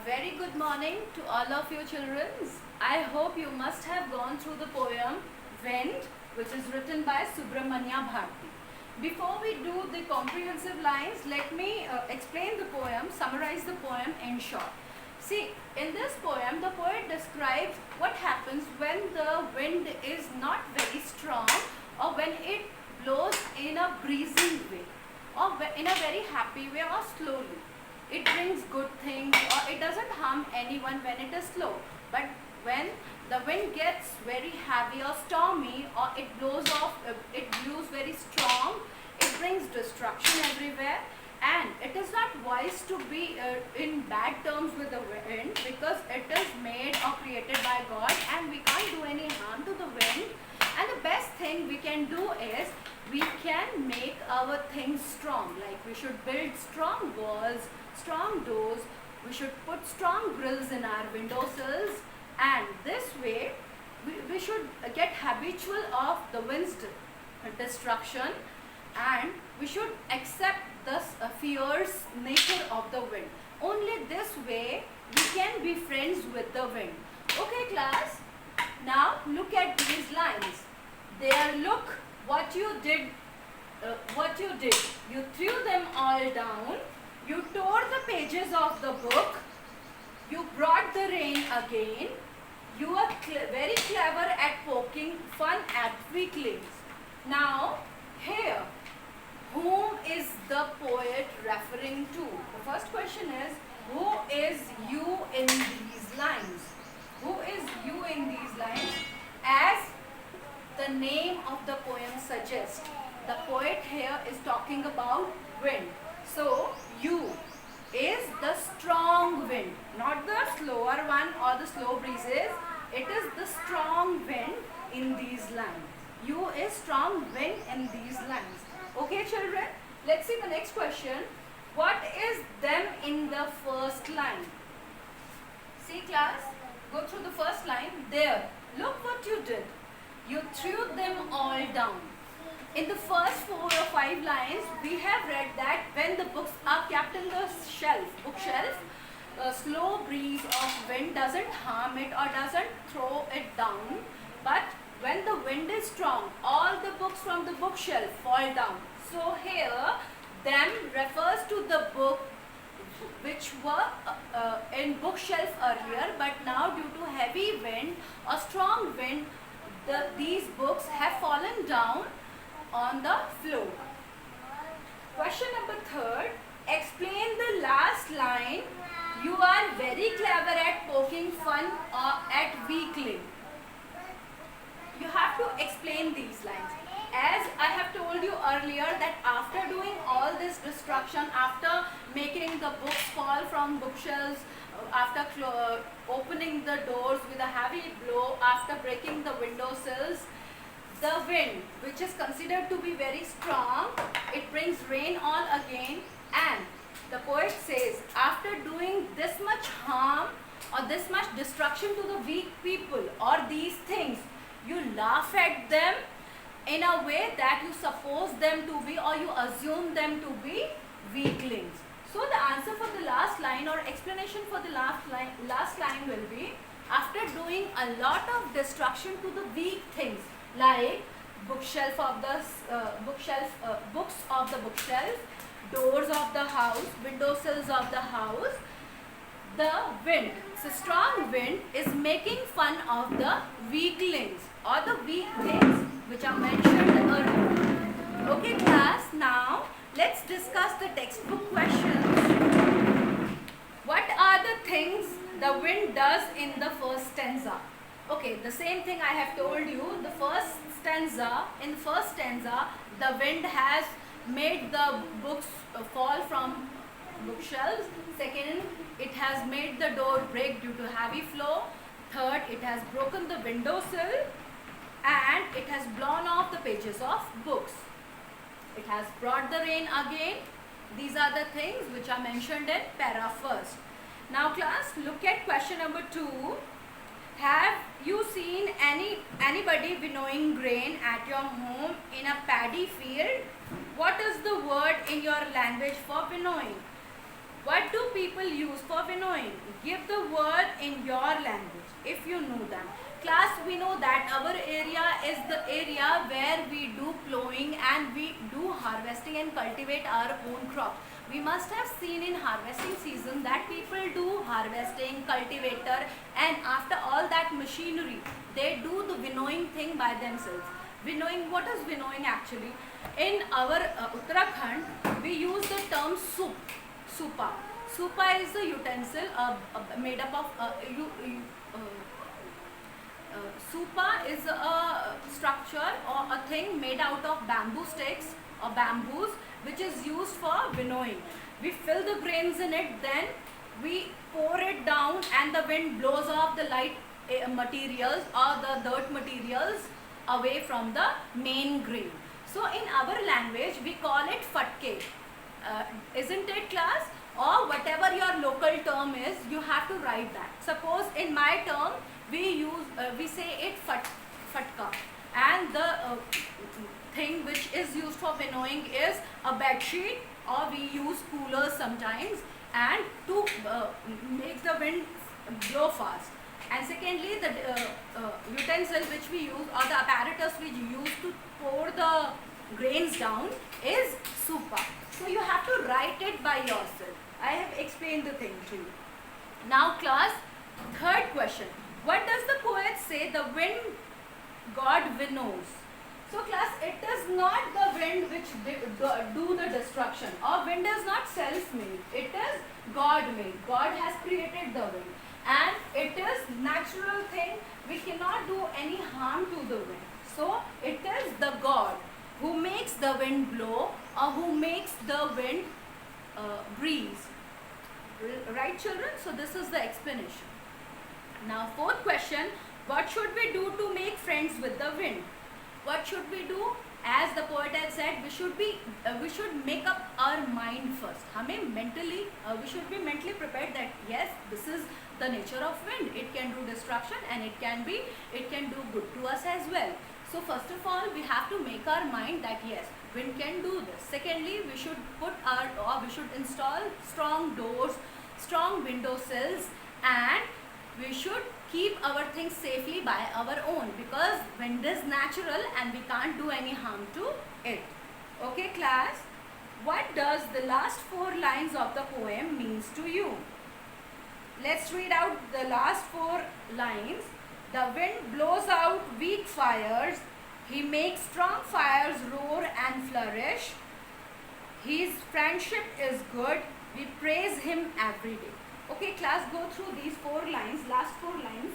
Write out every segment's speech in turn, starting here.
very good morning to all of you children. I hope you must have gone through the poem Wind, which is written by Subramanya Bharti. Before we do the comprehensive lines, let me explain the poem, summarize the poem in short. See, in this poem, the poet describes what happens when the wind is not very strong or when it blows in a breezy way or in a very happy way or slowly. It brings good things or it doesn't harm anyone when it is slow. But when the wind gets very heavy or stormy or it blows very strong, it brings destruction everywhere, and it is not wise to be in bad terms with the wind because it is made or created by God and we can't do any harm to the wind. And the best thing we can do is we can make our things strong, like we should build strong walls, strong doors, we should put strong grills in our windowsills, and this way we should get habitual of the wind's destruction, and we should accept the fierce nature of the wind. Only this way we can be friends with the wind. Okay class, now look at these lines. There, look what you did. You threw them all down. You tore the pages of the book. You brought the rain again. You are very clever at poking fun at weaklings. Now, here, whom is the poet referring to? The first question is, who is you in these lines? Who is you in these lines? As the name of the poem suggests, the poet here is talking about wind. So, you is the strong wind, not the slower one or the slow breezes. It is the strong wind in these lines. You is strong wind in these lines. Okay children, let's see the next question. What is them in the first line? See class, go through the first line. There, look what you did. You threw them all down. In the first 4 or 5 lines, we have read that when the books are kept in the bookshelf, a slow breeze of wind doesn't harm it or doesn't throw it down. But when the wind is strong, all the books from the bookshelf fall down. So here, them refers to the book which were in bookshelf earlier, but now due to heavy wind or strong wind, these books have fallen down on the floor. Question number 3, explain the last line. You are very clever at poking fun at weakling. You have to explain these lines. As I have told you earlier that after doing all this destruction, after making the books fall from bookshelves, after opening the doors with a heavy blow, after breaking the windowsills, the wind, which is considered to be very strong, it brings rain all again, and the poet says, after doing this much harm or this much destruction to the weak people or these things, you laugh at them in a way that you suppose them to be or you assume them to be weaklings. So the answer for the last line or explanation for the last line will be, after doing a lot of destruction to the weak things like books of the bookshelf, doors of the house, windowsills of the house, the wind, so strong wind is making fun of the weaklings or the weak things which are mentioned earlier. Okay class, now let's discuss the textbook questions. What are the things the wind does in the first stanza? Okay, the same thing I have told you. In the first stanza, the wind has made the books fall from bookshelves. Second, it has made the door break due to heavy flow. Third, it has broken the windowsill and it has blown off the pages of books. It has brought the rain again. These are the things which are mentioned in para first. Now class, look at question number 2. Have you seen anybody winnowing grain at your home in a paddy field? What is the word in your language for winnowing? What do people use for winnowing? Give the word in your language if you know them. Class, we know that our area is the area where we do plowing and we do harvesting and cultivate our own crops. We must have seen in harvesting season that people do harvesting, cultivator, and after all that machinery, they do the winnowing thing by themselves. Winnowing, what is winnowing actually? In our Uttarakhand, we use the term soup. Supa. Supa is a utensil made up of Supa is a structure or a thing made out of bamboo sticks or bamboos, which is used for winnowing. We fill the grains in it, then we pour it down and the wind blows off the light materials or the dirt materials away from the main grain. So in our language we call it fatke. Isn't it, class? Or whatever your local term is, you have to write that. Suppose in my term we say it fatka, and the thing which is used for winnowing is a bed sheet, or we use coolers sometimes, and to make the wind blow fast. And secondly, the utensil which we use, or the apparatus which we use to pour the grains down, is supa. So you have to write it by yourself. I have explained the thing to you. Now class, third question. What does the poet say the wind god winnows? So class, it is not the wind which do the destruction, or wind is not self-made. It is God-made. God has created the wind, and it is natural thing. We cannot do any harm to the wind. So it is the God who makes the wind blow, or who makes the wind breeze. Right, children? So this is the explanation. Now fourth question, what should we do to make friends with the wind? What should we do? As the poet had said, we should make up our mind first. We should be mentally prepared that yes, this is the nature of wind. It can do destruction and it can do good to us as well. So first of all, we have to make our mind that yes, wind can do this. Secondly, we should install strong doors, strong window sills, and we should keep our things safely by our own, because wind is natural and we can't do any harm to it. Okay class, what does the last 4 lines of the poem means to you? Let's read out the last 4 lines. The wind blows out weak fires, he makes strong fires roar and flourish. His friendship is good, we praise him every day. Okay class, go through these 4 lines, last 4 lines.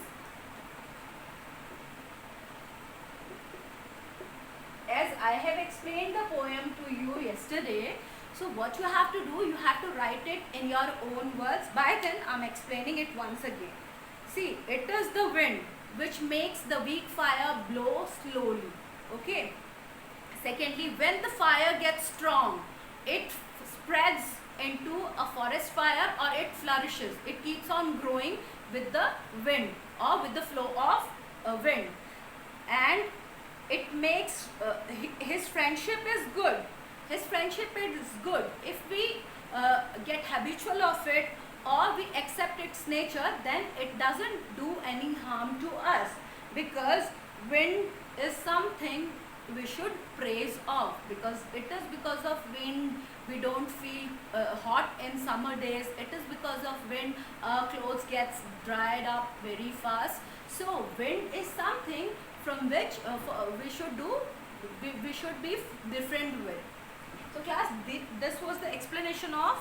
As I have explained the poem to you yesterday, so what you have to do, you have to write it in your own words. By then I am explaining it once again. See, it is the wind which makes the weak fire blow slowly. Okay. Secondly, when the fire gets strong, it spreads into a forest fire, or it flourishes. It keeps on growing with the wind, or with the flow of wind, and it makes his friendship is good. His friendship is good. If we get habitual of it, or we accept its nature, then it doesn't do any harm to us, because wind is something we should praise of, because it is because of wind we don't feel hot in summer days. It is because of wind our clothes gets dried up very fast. So wind is something from which we should be different with. So class, this was the explanation of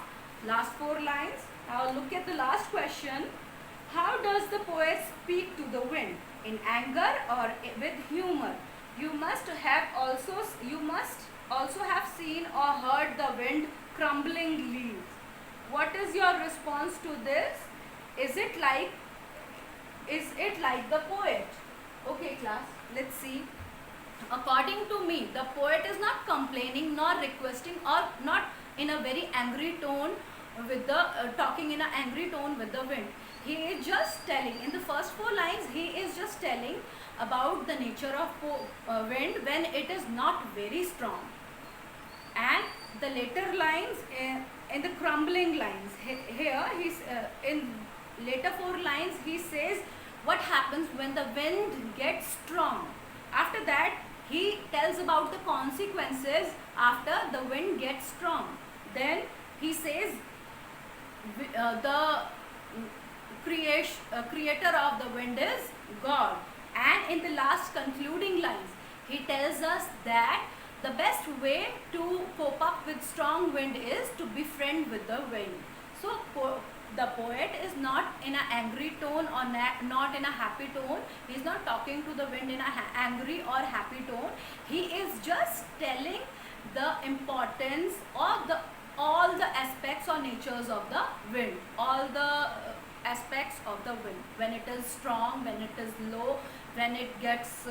last 4 lines. Now look at the last question. How does the poet speak to the wind? In anger or with humor? You must also have seen or heard the wind crumbling leaves. What is your response to this? Is it like the poet? Okay class, let's see. According to me, the poet is not complaining nor requesting, or not in a very angry tone with the talking in an angry tone with the wind. He is just telling, in the first 4 lines, he is just telling about the nature of wind when it is not very strong. And the later lines, in the crumbling lines, here he's in later 4 lines he says what happens when the wind gets strong. After that he tells about the consequences after the wind gets strong. Then he says the creator of the wind is God. And in the last concluding lines, he tells us that the best way to cope up with strong wind is to befriend with the wind. So the poet is not in an angry tone or not in a happy tone. He is not talking to the wind in an angry or happy tone. He is just telling the importance of all the aspects or natures of the wind, all the aspects of the wind, when it is strong, when it is low, when it gets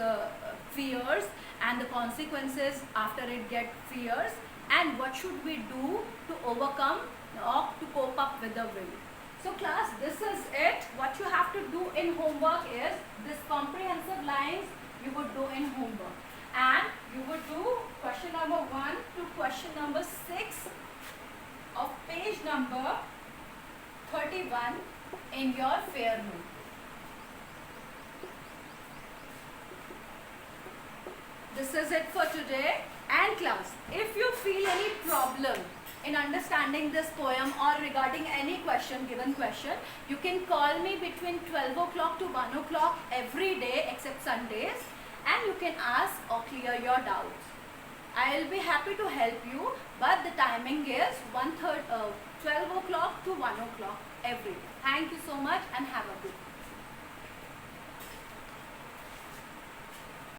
fierce, and the consequences after it gets fierce, and what should we do to overcome or to cope up with the wind. So class, this is it. What you have to do in homework is this comprehensive lines you would do in homework, and you would do question number 1 to question number 6 of page number 31 in your fair note. This is it for today. And class, if you feel any problem in understanding this poem or regarding any given question, you can call me between 12 o'clock to 1 o'clock every day except Sundays, and you can ask or clear your doubts. I will be happy to help you, but the timing is 12 o'clock to 1 o'clock every day. Thank you so much and have a good day.